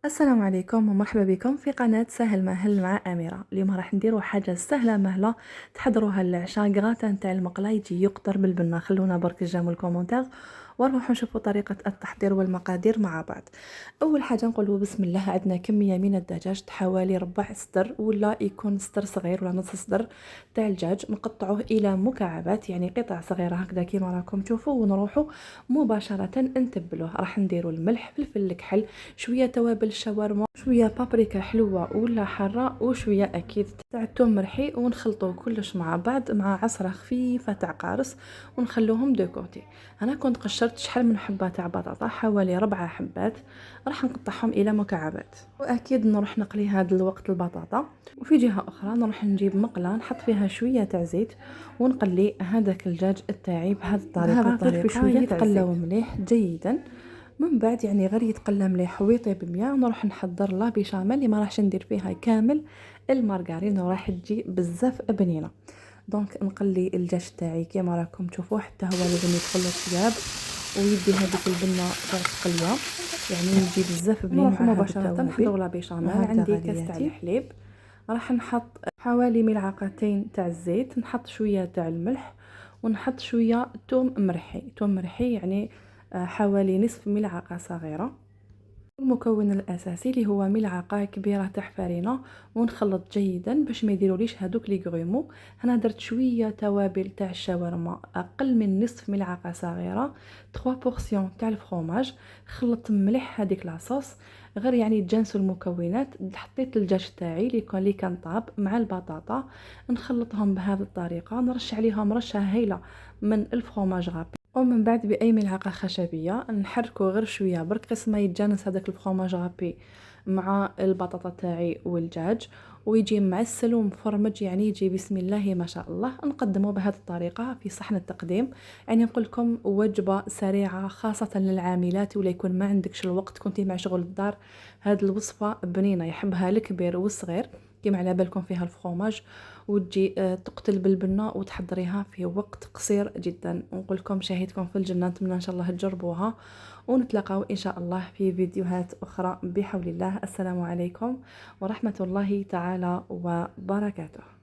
السلام عليكم ومرحبا بكم في قناة سهل مهل مع أميرة. اليوم راح نديروا حاجة سهلة مهلة تحضروها للعشاء. غراتان تاع المقلاة يجي يقطر بالبنة. خلونا برك جامو الكومنتار ونروحوا نشوفوا طريقة التحضير والمقادير مع بعض. أول حاجة نقولوا بسم الله. عندنا كمية من الدجاج حوالي ربع صدر ولا يكون صدر صغير ولا نص صدر تاع الدجاج. نقطعوه إلى مكعبات يعني قطع صغيرة هكذا كيما راكم تشوفوا، ونروحوا مباشرة نتبلوه. راح نديروا الملح، فلفل الكحل، شوية توابل الشاورما، شويه بابريكا حلوه ولا حاره، وشويه اكيد تاع الثوم مرحي، ونخلطوه كلش مع بعض مع عصره خفيفه تاع قارص ونخلوهم دو كوتي. انا كنت قشرت شحال من حبه تاع بطاطا، حوالي 4 حبات، راح نقطعهم الى مكعبات. واكيد نروح نقلي هذا الوقت البطاطا، وفي جهه اخرى نروح نجيب مقله نحط فيها شويه تاع زيت ونقلي هذاك الدجاج تاعي بهذه الطريقه غير في شويه يتقلاو مليح جيدا. من بعد يعني غير يتقلى مليح ويطيب مياه، نروح نحضر لا بيشاميل اللي ما راحش ندير فيها كامل المارغرين وراح تجي بزاف بنينه. دونك نقلي الدجاج تاعي كيما راكم تشوفوا حتى هو لازم يدخل الطياب ويدي هذيك البنه تاع التقليه، يعني يجي بزاف بنين. مع مباشره نحضر لا بيشاميل. عندي كاس تاع الحليب، راح نحط حوالي ملعقتين تاع الزيت، نحط شويه تاع الملح، ونحط شويه ثوم مرحي. ثوم مرحي يعني حوالي نصف ملعقة صغيرة. المكون الأساسي اللي هو ملعقة كبيرة تاع فرينة، ونخلط جيدا باش ما يديروليش هذوك لي غرومو. هنا درت شوية توابل تاع الشاورما، أقل من نصف ملعقة صغيرة، 3 بورسيون تاع الفرomاج. خلطت مليح هذيك لاصوص، غير يعني تجانسوا المكونات. حطيت الدجاج تاعي اللي كان طاب مع البطاطا، نخلطهم بهذه الطريقة. نرش عليهم رشة هايلة من الفرomاج غابي، ومن بعد باي ملعقه خشبيه نحركو غير شويه برك قسم ما يتجانس هذاك الفرomاج غابي مع البطاطا تاعي والدجاج، ويجي معسل ومفرمج، يعني يجي بسم الله ما شاء الله. نقدمه بهذه الطريقه في صحن التقديم. يعني نقول لكم وجبه سريعه خاصه للعاملات ولا يكون ما عندكش الوقت، كنتي مع شغل الدار. هذه الوصفه بنينه يحبها الكبير والصغير، كيما على بالكم فيها الفرomاج، وتجي تقتل بالبنه وتحضريها في وقت قصير جدا. نقول لكم شاهدكم في الجنه، نتمنى ان شاء الله تجربوها، ونتلاقاو ان شاء الله في فيديوهات اخرى بحول الله. السلام عليكم ورحمه الله تعالى وبركاته.